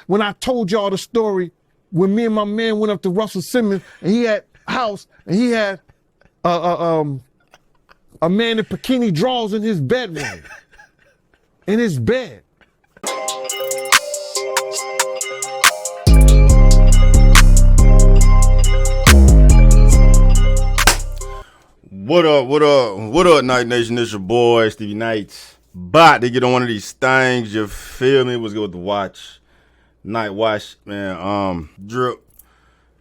when I told y'all the story when me and my man went up to Russell Simmons and he had a house and he had a man in bikini drawers in his bedroom. In his bed. What up, Sknightnation? It's your boy, Stevie Knights. About to get on one of these things, you feel me? Was good to watch. Night watch, man. Drip.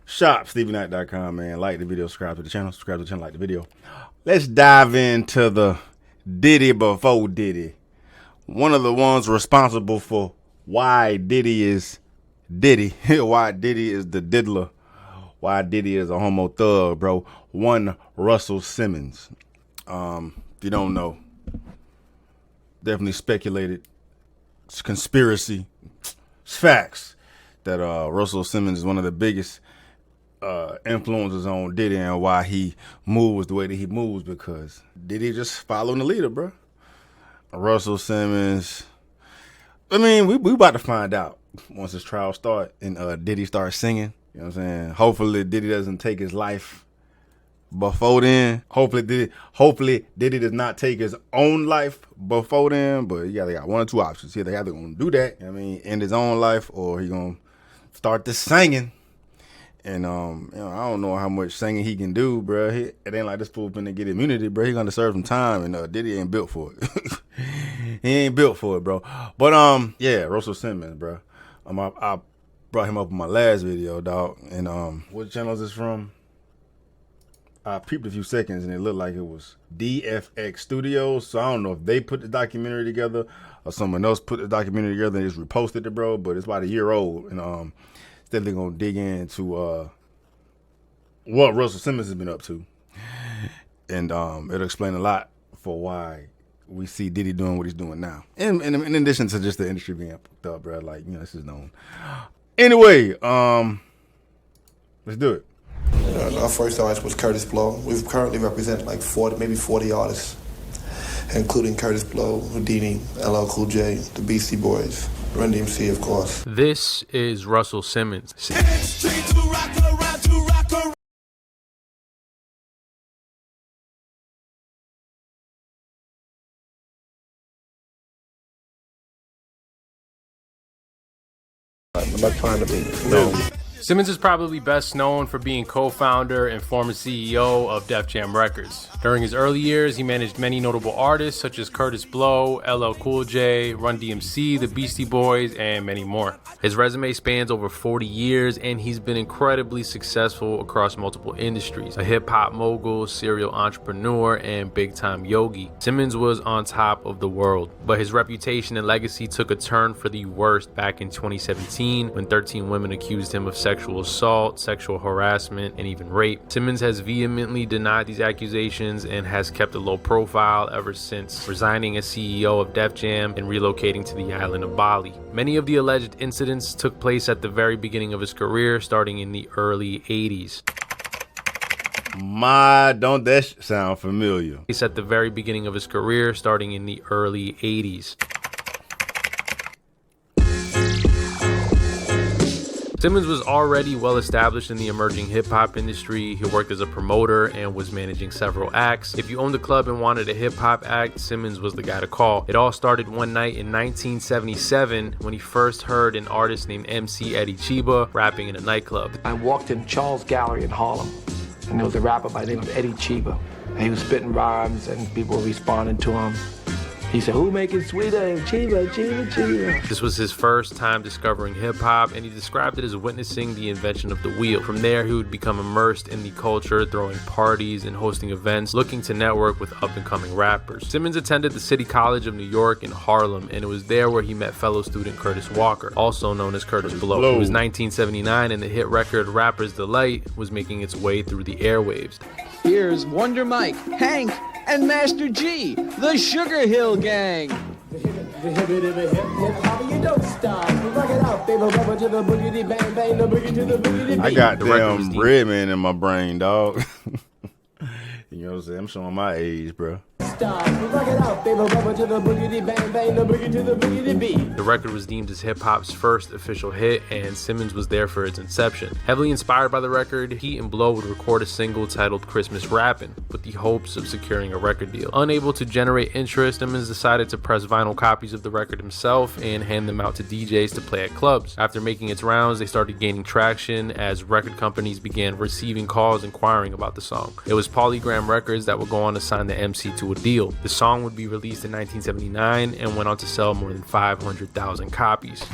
Shop, StevieKnight.com, man. Like the video, subscribe to the channel, like the video. Let's dive into the Diddy before Diddy. One of the ones responsible for why Diddy is Diddy. Why Diddy is the diddler. Why Diddy is a homo thug, bro. One Russell Simmons. If you don't know, definitely speculated. It's conspiracy. It's facts that Russell Simmons is one of the biggest influences on Diddy and why he moves the way that he moves, because Diddy just following the leader, bro. Russell Simmons. I mean, we about to find out once this trial start and Diddy starts singing. You know what I'm saying? Hopefully Diddy doesn't take his life before then. Hopefully Diddy does not take his own life before then. But they got one or two options here. They either gonna do that, I mean, end his own life, or he gonna start this singing. And I don't know how much singing he can do, bro. It ain't like this fool finna get immunity, bro. He gonna serve some time, and Diddy ain't built for it. He ain't built for it, bro. But yeah, Russell Simmons, bro. I brought him up in my last video, dog. And what channel is this from? I peeped a few seconds and it looked like it was DFX Studios. So I don't know if they put the documentary together or someone else put the documentary together and just reposted it, bro. But it's about a year old, and definitely gonna dig into what Russell Simmons has been up to, and it'll explain a lot for why we see Diddy doing what he's doing now. And in addition to just the industry being fucked up, bro. Like, this is known. Anyway, let's do it. Our first artist was Kurtis Blow. We currently represent like 40 artists, including Kurtis Blow, Diddy, LL Cool J, the Beastie Boys, Run DMC, of course. This is Russell Simmons. I'm not trying to be known. Simmons is probably best known for being co-founder and former CEO of Def Jam Records. During his early years, he managed many notable artists such as Kurtis Blow, LL Cool J, Run DMC, the Beastie Boys, and many more. His resume spans over 40 years, and he's been incredibly successful across multiple industries. A hip-hop mogul, serial entrepreneur, and big-time yogi. Simmons was on top of the world, but his reputation and legacy took a turn for the worst back in 2017 when 13 women accused him of sexual assault, sexual harassment, and even rape. Simmons has vehemently denied these accusations and has kept a low profile ever since resigning as CEO of Def Jam and relocating to the island of Bali. Many of the alleged incidents took place at the very beginning of his career, starting in the early 80s. Don't that sound familiar? It's at the very beginning of his career, starting in the early 80s. Simmons was already well established in the emerging hip-hop industry. He worked as a promoter and was managing several acts. If you owned a club and wanted a hip-hop act, Simmons was the guy to call. It all started one night in 1977 when he first heard an artist named MC Eddie Chiba rapping in a nightclub. I walked in Charles Gallery in Harlem, and there was a rapper by the name of Eddie Chiba. And he was spitting rhymes, and people were responding to him. He said, "Who make it sweeter? Chiba, Chiba, Chiba." This was his first time discovering hip-hop, and he described it as witnessing the invention of the wheel. From there, he would become immersed in the culture, throwing parties and hosting events, looking to network with up-and-coming rappers. Simmons attended the City College of New York in Harlem, and it was there where he met fellow student Kurtis Walker, also known as Kurtis Blow. It was 1979, and the hit record Rapper's Delight was making its way through the airwaves. Here's Wonder Mike, Hank, and Master G, the Sugar Hill Gang. I got damn Redman in my brain, dog. You know what I'm saying? I'm showing my age, bro. The record was deemed as hip-hop's first official hit, and Simmons was there for its inception. Heavily inspired by the record, Heat and Blow would record a single titled Christmas Rappin' with the hopes of securing a record deal. Unable to generate interest, Simmons decided to press vinyl copies of the record himself and hand them out to DJs to play at clubs. After making its rounds, they started gaining traction as record companies began receiving calls inquiring about the song. It was Polygram Records that would go on to sign the MC to a deal. The song would be released in 1979 and went on to sell more than 500,000 copies.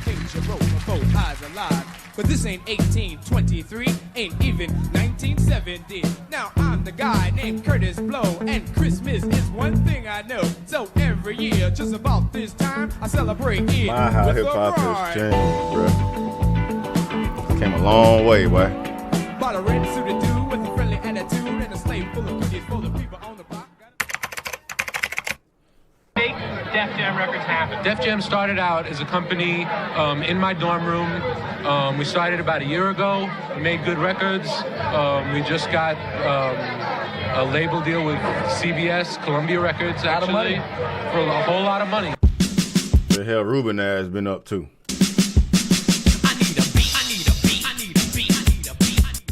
But this ain't 1823, ain't even 1970. Now I'm the guy named Curtis Blow, and Christmas is one thing I know. So every year, just about this time, I celebrate it. My, how with hip hop a has rhyme. changed, bro. Came a long way, boy. Bought a red suited dude with a friendly attitude and a slave full of goodies for the people on the block. Def Jam Records happened? Def Jam started out as a company in my dorm room. We started about a year ago. We made good records. We just got a label deal with CBS, Columbia Records, actually, for a whole lot of money. The hell Ruben has been up to.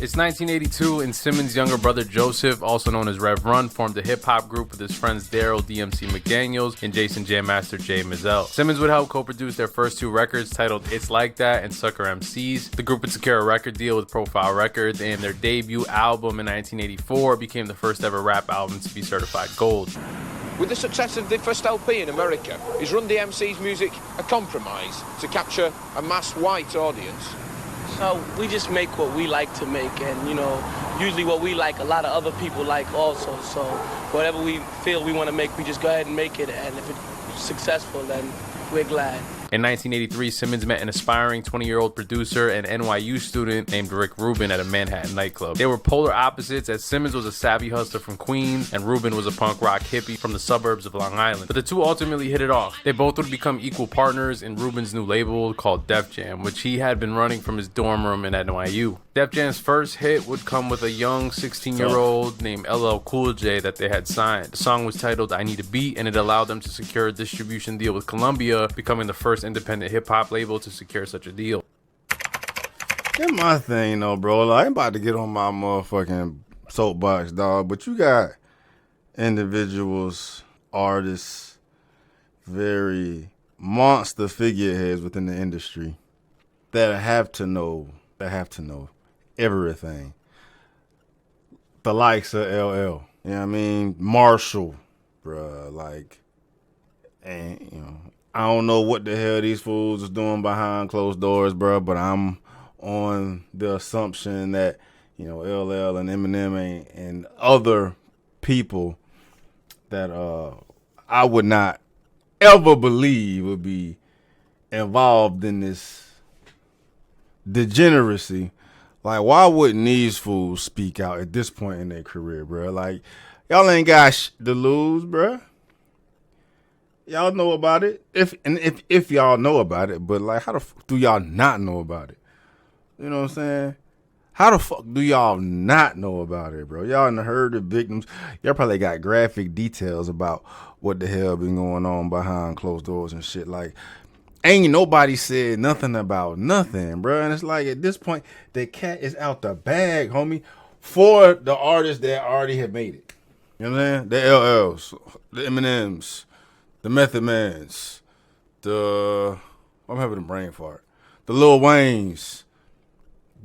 It's 1982, and Simmons' younger brother Joseph, also known as Rev Run, formed a hip-hop group with his friends Daryl DMC McDaniels and Jason Jam Master Jay Mizell. Simmons would help co-produce their first two records titled It's Like That and Sucker MCs. The group would secure a record deal with Profile Records, and their debut album in 1984 became the first ever rap album to be certified gold. With the success of the first LP in America, is Run DMC's music a compromise to capture a mass white audience? So we just make what we like to make, and usually what we like, a lot of other people like also. So whatever we feel we want to make, we just go ahead and make it, and if it's successful, then we're glad. In 1983, Simmons met an aspiring 20-year-old producer and NYU student named Rick Rubin at a Manhattan nightclub. They were polar opposites, as Simmons was a savvy hustler from Queens and Rubin was a punk rock hippie from the suburbs of Long Island. But the two ultimately hit it off. They both would become equal partners in Rubin's new label called Def Jam, which he had been running from his dorm room in NYU. Def Jam's first hit would come with a young 16-year-old named LL Cool J that they had signed. The song was titled I Need a Beat, and it allowed them to secure a distribution deal with Columbia, becoming the first independent hip-hop label to secure such a deal. That's my thing, though, bro. Like, I'm about to get on my motherfucking soapbox, dog. But you got individuals, artists, very monster figureheads within the industry that have to know everything. The likes of LL, you know what I mean? Marshall, bruh, like, and, I don't know what the hell these fools is doing behind closed doors, bruh, but I'm on the assumption that, LL and Eminem and other people that I would not ever believe would be involved in this degeneracy. Like, why wouldn't these fools speak out at this point in their career, bro? Like, y'all ain't got to lose, bro. Y'all know about it. If y'all know about it, but like, how the fuck do y'all not know about it? You know what I'm saying? How the fuck do y'all not know about it, bro? Y'all done heard the victims. Y'all probably got graphic details about what the hell been going on behind closed doors and shit. Like, ain't nobody said nothing about nothing, bro. And it's like, at this point, the cat is out the bag, homie, for the artists that already have made it. You know what I'm saying? The LLs, the Eminems, the Method Mans, I'm having a brain fart. The Lil Waynes,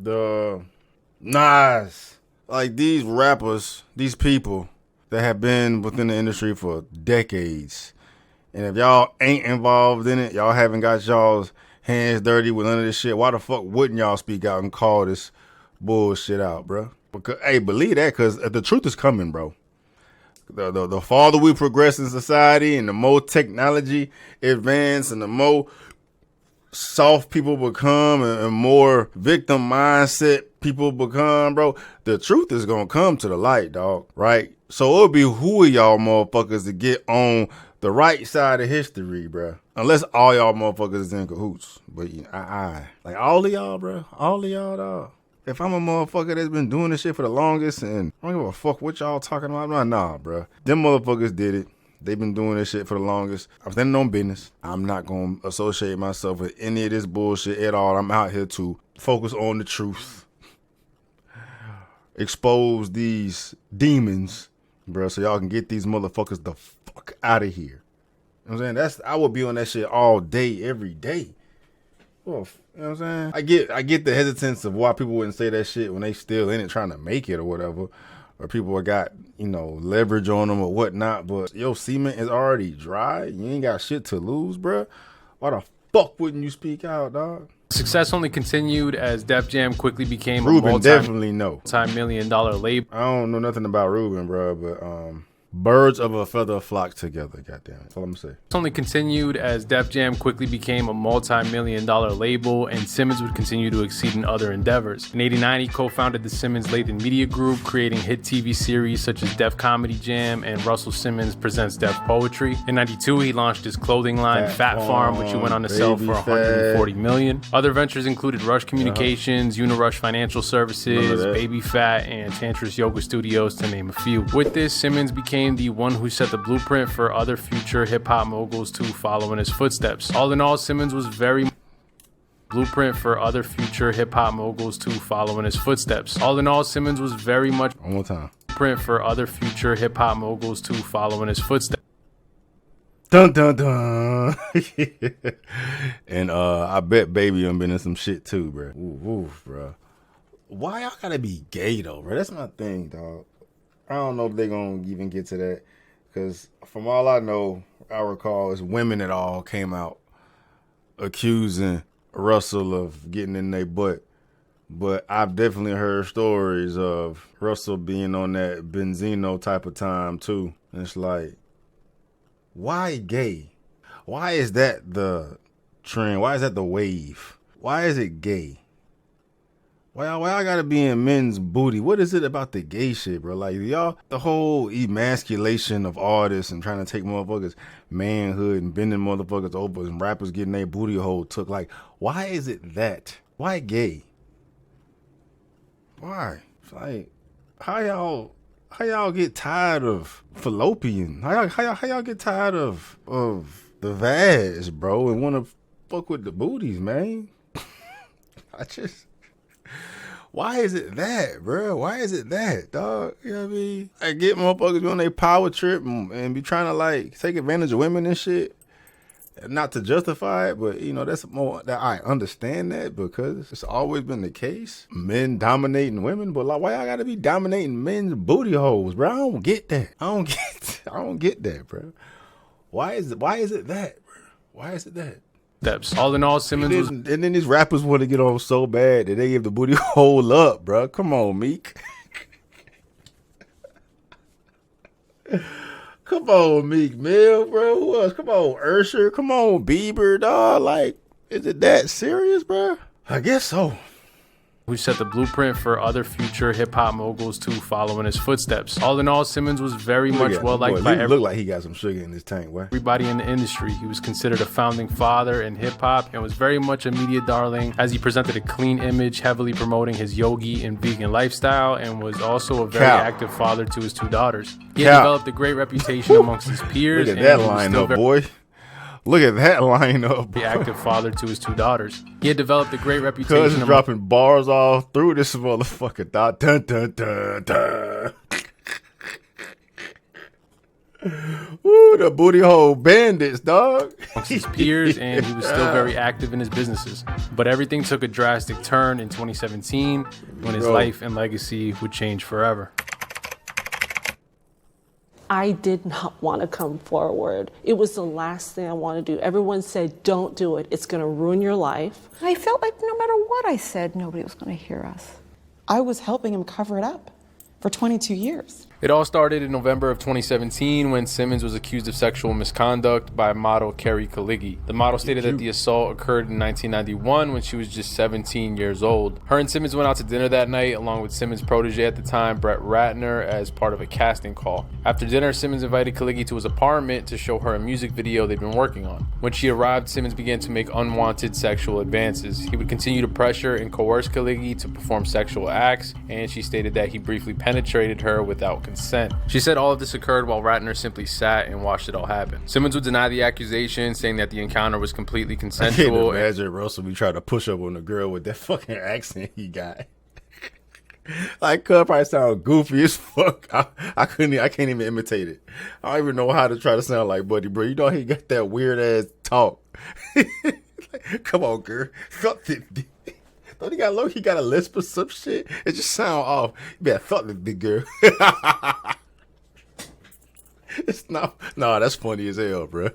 the Nas. Like, these rappers, these people that have been within the industry for decades. And if y'all ain't involved in it, y'all haven't got y'all's hands dirty with none of this shit, why the fuck wouldn't y'all speak out and call this bullshit out, bro? Because, hey, believe that, because the truth is coming, bro. The farther we progress in society and the more technology advance and the more soft people become and more victim mindset people become, bro, the truth is going to come to the light, dog, right? So it'll be who of y'all motherfuckers to get on the right side of history, bro. Unless all y'all motherfuckers is in cahoots. But like all of y'all, bro, all of y'all, dog. If I'm a motherfucker that's been doing this shit for the longest and I don't give a fuck what y'all talking about, nah, bro. Them motherfuckers did it. They've been doing this shit for the longest. I'm standing on business. I'm not going to associate myself with any of this bullshit at all. I'm out here to focus on the truth. Expose these demons, bro, so y'all can get these motherfuckers the fuck out of here. You know what I'm saying? I would be on that shit all day, every day. Well, you know what I'm saying? I get the hesitance of why people wouldn't say that shit when they still in it trying to make it or whatever. Or people got, leverage on them or whatnot. But your cement is already dry. You ain't got shit to lose, bro. Why the fuck wouldn't you speak out, dog? Success only continued as Def Jam quickly became Ruben definitely know. multi-million-dollar label. I don't know nothing about Ruben, bro, but birds of a feather flock together, goddamn it. That's all I'm gonna say. It's only continued as Def Jam quickly became a multi-million-dollar label, and Simmons would continue to exceed in other endeavors. In '89, he co-founded the Simmons-Lathan Media Group, creating hit TV series such as Def Comedy Jam and Russell Simmons Presents Def Poetry. In '92, he launched his clothing line, Fat Farm, which he went on to sell for $140 million. Other ventures included Rush Communications, Unirush Financial Services, Baby Fat, and Tantris Yoga Studios, to name a few. With this, Simmons became the one who set the blueprint for other future hip-hop moguls to follow in his footsteps. All in all, Simmons was very blueprint for other future hip-hop moguls to follow in his footsteps. All in all, Simmons was very much one more time blueprint for other future hip-hop moguls to follow in his footsteps. Dun dun dun. And I bet Baby done been in some shit too, bro. Ooh, bro. Why y'all gotta be gay though, bro? That's my thing, dog. I don't know if they're going to even get to that. Because from all I know, I recall, is women that all came out accusing Russell of getting in their butt. But I've definitely heard stories of Russell being on that Benzino type of time, too. And it's like, why gay? Why is that the trend? Why is that the wave? Why is it gay? Why y'all gotta be in men's booty? What is it about the gay shit, bro? Like, y'all, the whole emasculation of artists and trying to take motherfuckers' manhood and bending motherfuckers over and rappers getting their booty hole took. Like, why is it that? Why gay? Why? It's like, how y'all get tired of fallopian? How y'all get tired of the vag, bro, and want to fuck with the booties, man? Why is it that, bro? Why is it that, dog? You know what I mean? I get motherfuckers be on their power trip and be trying to, like, take advantage of women and shit. Not to justify it, but, that's more that I understand that because it's always been the case. Men dominating women, but like, why y'all gotta be dominating men's booty holes, bro? I don't get that. I don't get that, bro. Why is it that, bro? Why is it that? Steps. All in all, Simmons was... And then these rappers want to get on so bad that they give the booty hole up, bro. Come on, Meek. Come on, Meek Mill, bro. Who else? Come on, Usher. Come on, Bieber, dog. Like, is it that serious, bro? I guess so. Who set the blueprint for other future hip-hop moguls to follow in his footsteps. All in all, Simmons was very much well-liked by everyone. Look like he got some sugar in his tank, boy. Everybody in the industry. He was considered a founding father in hip-hop and was very much a media darling as he presented a clean image, heavily promoting his yogi and vegan lifestyle, and was also a very active father to his two daughters. He had developed a great reputation amongst his peers. Look at that lineup, boy. Look at that lineup. The active father to his two daughters. He had developed a great reputation. Cousin dropping bars all through this motherfucker. Dun, dun, dun, dun. Ooh, the booty hole bandits, dog. Amongst his peers, and he was still very active in his businesses. But everything took a drastic turn in 2017 when his life and legacy would change forever. I did not want to come forward. It was the last thing I wanted to do. Everyone said, don't do it. It's going to ruin your life. I felt like no matter what I said, nobody was going to hear us. I was helping him cover it up for 22 years. It all started in November of 2017 when Simmons was accused of sexual misconduct by model Carrie Kaligi. The model stated that the assault occurred in 1991 when she was just 17 years old. Her and Simmons went out to dinner that night along with Simmons' protege at the time, Brett Ratner, as part of a casting call. After dinner, Simmons invited Kaligi to his apartment to show her a music video they'd been working on. When she arrived, Simmons began to make unwanted sexual advances. He would continue to pressure and coerce Kaligi to perform sexual acts, and she stated that he briefly penetrated her without consent. consent. She said all of this occurred while Ratner simply sat and watched it all happen. Simmons would deny the accusation, saying that the encounter was completely consensual. I can't imagine Russell be trying to push up on a girl with that fucking accent he got. Like, could probably sound goofy as fuck. I can't even imitate it. I don't even know how to try to sound like Buddy, bro. You know he got that weird ass talk. Like, come on, girl. Don't he got a lisp or some shit? It just sound off. You better fuck the big girl. It's not. No, that's funny as hell, bro.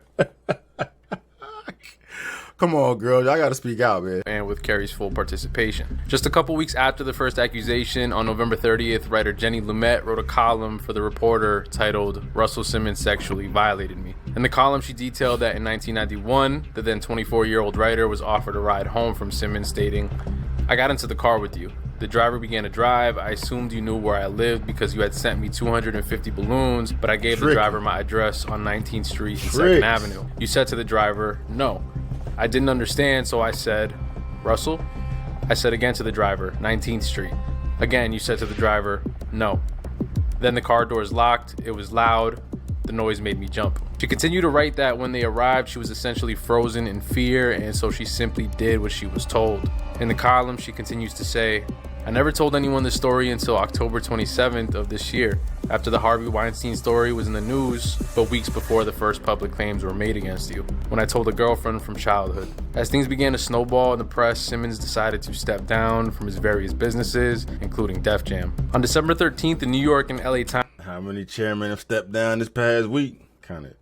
Come on, girl. Y'all gotta speak out, man. And with Carrie's full participation. Just a couple weeks after the first accusation, on November 30th, writer Jenny Lumet wrote a column for The Reporter titled "Russell Simmons Sexually Violated Me." In the column, she detailed that in 1991, the then 24-year-old writer was offered a ride home from Simmons, stating, "I got into the car with you. The driver began to drive. I assumed you knew where I lived because you had sent me 250 balloons, but I gave the driver my address on 19th Street and 2nd Avenue. You said to the driver, no. I didn't understand, so I said, Russell? I said again to the driver, 19th Street. Again, you said to the driver, no. Then the car doors locked. It was loud. The noise made me jump." She continued to write that when they arrived, she was essentially frozen in fear, and so she simply did what she was told. In the column, she continues to say, "I never told anyone this story until October 27th of this year, after the Harvey Weinstein story was in the news, but weeks before the first public claims were made against you, when I told a girlfriend from childhood." As things began to snowball in the press, Simmons decided to step down from his various businesses, including Def Jam. On December 13th, the New York and LA Times. How many chairmen have stepped down this past week? Kind of.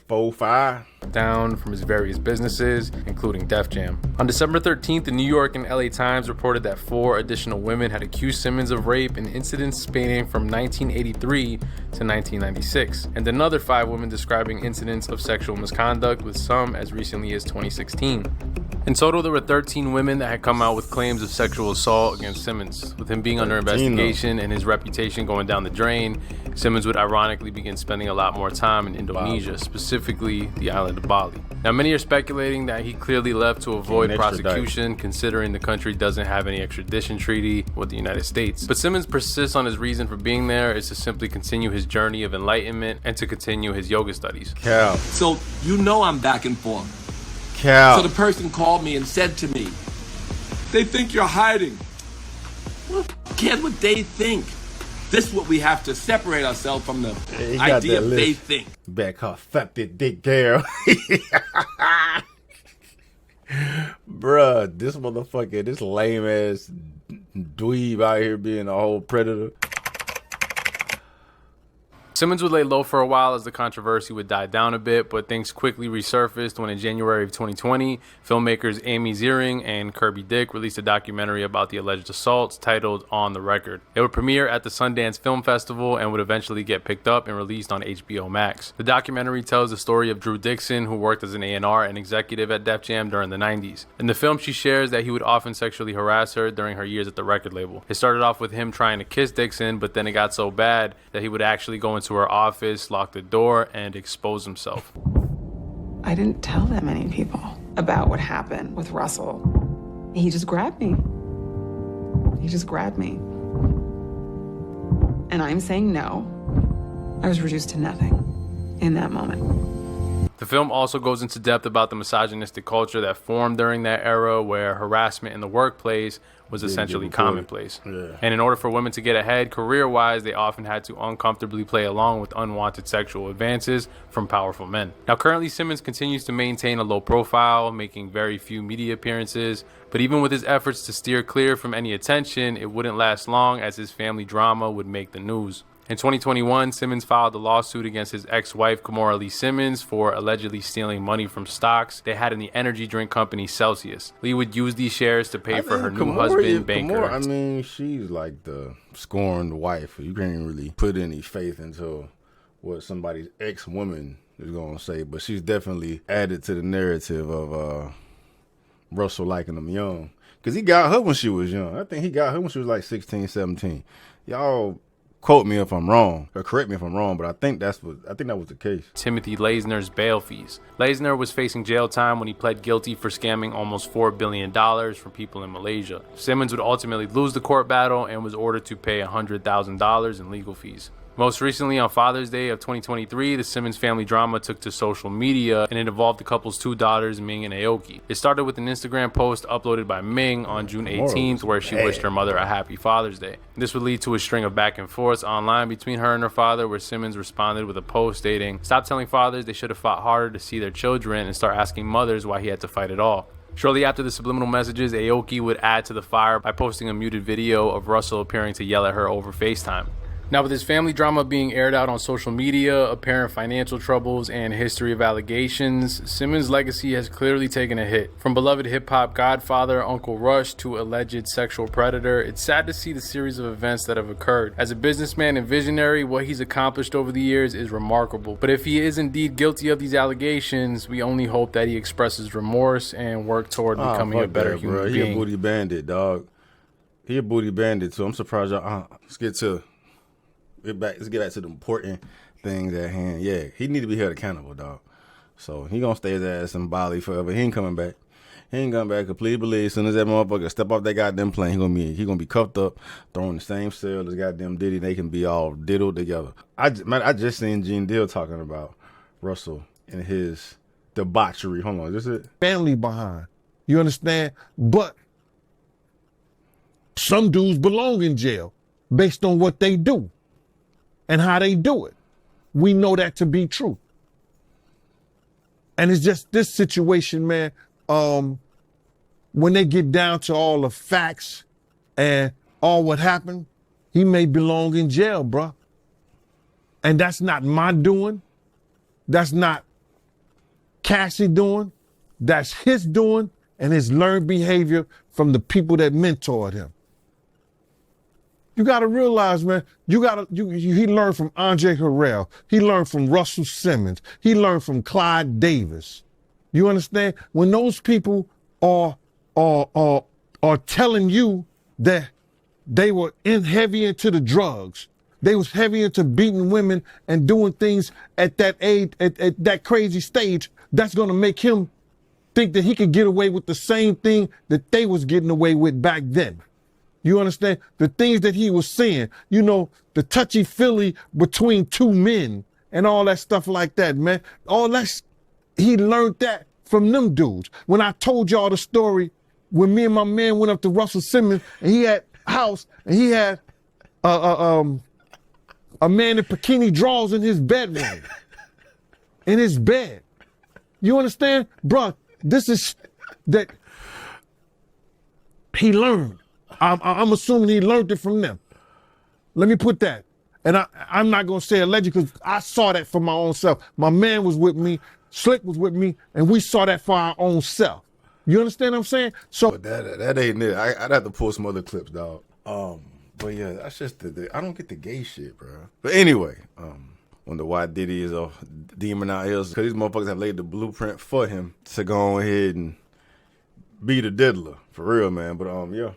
4, 5. Down from his various businesses, including Def Jam. On December 13th, the New York and LA Times reported that 4 additional women had accused Simmons of rape in incidents spanning from 1983 to 1996, and another 5 women describing incidents of sexual misconduct, with some as recently as 2016. In total, there were 13 women that had come out with claims of sexual assault against Simmons. With him being under investigation and his reputation going down the drain, Simmons would ironically begin spending a lot more time in Indonesia, specifically the island of Bali. Now, many are speculating that he clearly left to avoid prosecution, considering the country doesn't have any extradition treaty with the United States. But Simmons persists on his reason for being there is to simply continue his journey of enlightenment and to continue his yoga studies. Cal. So you know I'm back and forth. Cal. So the person called me and said to me, "They think you're hiding." Well, cares what they think. This is what we have to separate ourselves from the idea of they think. Better call fuck that dick girl. Bruh, this motherfucker, this lame ass dweeb out here being a whole predator. Simmons would lay low for a while as the controversy would die down a bit, but things quickly resurfaced when in January of 2020, filmmakers Amy Ziering and Kirby Dick released a documentary about the alleged assaults titled On the Record. It would premiere at the Sundance Film Festival and would eventually get picked up and released on HBO Max. The documentary tells the story of Drew Dixon, who worked as an A&R and executive at Def Jam during the 90s. In the film, she shares that he would often sexually harass her during her years at the record label. It started off with him trying to kiss Dixon, but then it got so bad that he would actually go into her office, lock the door, and expose himself. I didn't tell that many people about what happened with Russell. He just grabbed me. He just grabbed me. And I'm saying no. I was reduced to nothing in that moment. The film also goes into depth about the misogynistic culture that formed during that era, where harassment in the workplace was essentially commonplace. Yeah. And in order for women to get ahead career-wise, they often had to uncomfortably play along with unwanted sexual advances from powerful men. Now, currently, Simmons continues to maintain a low profile, making very few media appearances. But even with his efforts to steer clear from any attention, it wouldn't last long, as his family drama would make the news. In 2021, Simmons filed a lawsuit against his ex-wife, Kimora Lee Simmons, for allegedly stealing money from stocks they had in the energy drink company Celsius. Lee would use these shares to pay for her new husband, banker. I mean, she's like the scorned wife. You can't really put any faith into what somebody's ex-woman is going to say, but she's definitely added to the narrative of Russell liking him young. Because he got her when she was young. I think he got her when she was like 16, 17. Y'all quote me if I'm wrong, or correct me if I'm wrong, but I think that was the case. Timothy Leisner's bail fees. Leisner was facing jail time when he pled guilty for scamming almost $4 billion from people in Malaysia. Simmons would ultimately lose the court battle and was ordered to pay $100,000 in legal fees. Most recently, on Father's Day of 2023, the Simmons family drama took to social media, and it involved the couple's two daughters, Ming and Aoki. It started with an Instagram post uploaded by Ming on June 18th, where she wished her mother a happy Father's Day. This would lead to a string of back and forths online between her and her father, where Simmons responded with a post stating, "Stop telling fathers they should have fought harder to see their children, and start asking mothers why he had to fight at all." Shortly after the subliminal messages, Aoki would add to the fire by posting a muted video of Russell appearing to yell at her over FaceTime. Now, with his family drama being aired out on social media, apparent financial troubles, and history of allegations, Simmons' legacy has clearly taken a hit. From beloved hip-hop godfather Uncle Rush to alleged sexual predator, it's sad to see the series of events that have occurred. As a businessman and visionary, what he's accomplished over the years is remarkable. But if he is indeed guilty of these allegations, we only hope that he expresses remorse and work toward becoming a better human being. He a booty bandit, dog. He a booty bandit, so I'm surprised y'all... Let's get back to the important things at hand. Yeah, he need to be held accountable, dog. So he gonna stay his ass in Bali forever. He ain't coming back. He ain't coming back. Completely believe as soon as that motherfucker step off that goddamn plane, he gonna be cuffed up, thrown in the same cell as goddamn Diddy. They can be all diddled together. I just seen Gene Deal talking about Russell and his debauchery. Hold on, is this it? Family behind. You understand? But some dudes belong in jail based on what they do and how they do it. We know that to be true. And it's just this situation, man, when they get down to all the facts and all what happened, he may belong in jail, bruh. And that's not my doing. That's not Cassie doing. That's his doing and his learned behavior from the people that mentored him. You got to realize, man, he learned from Andre Harrell. He learned from Russell Simmons. He learned from Clyde Davis. You understand? When those people are telling you that they were heavy into the drugs, they was heavy into beating women and doing things at that age, at that crazy stage, that's going to make him think that he could get away with the same thing that they was getting away with back then. You understand? The things that he was saying, you know, the touchy-feely between two men and all that stuff like that, man. All that, he learned that from them dudes. When I told y'all the story, when me and my man went up to Russell Simmons and he had a house and he had a man in bikini drawers in his bedroom, in his bed. You understand? Bruh, this is that he learned. I'm assuming he learned it from them. Let me put that. And I'm not going to say alleged because I saw that for my own self. My man was with me, Slick was with me, and we saw that for our own self. You understand what I'm saying? So but that ain't it. I'd have to pull some other clips, dog. But yeah, that's just I don't get the gay shit, bro. But anyway, wonder why Diddy is a demon out here. Because these motherfuckers have laid the blueprint for him to go ahead and be the diddler. For real, man. But yeah.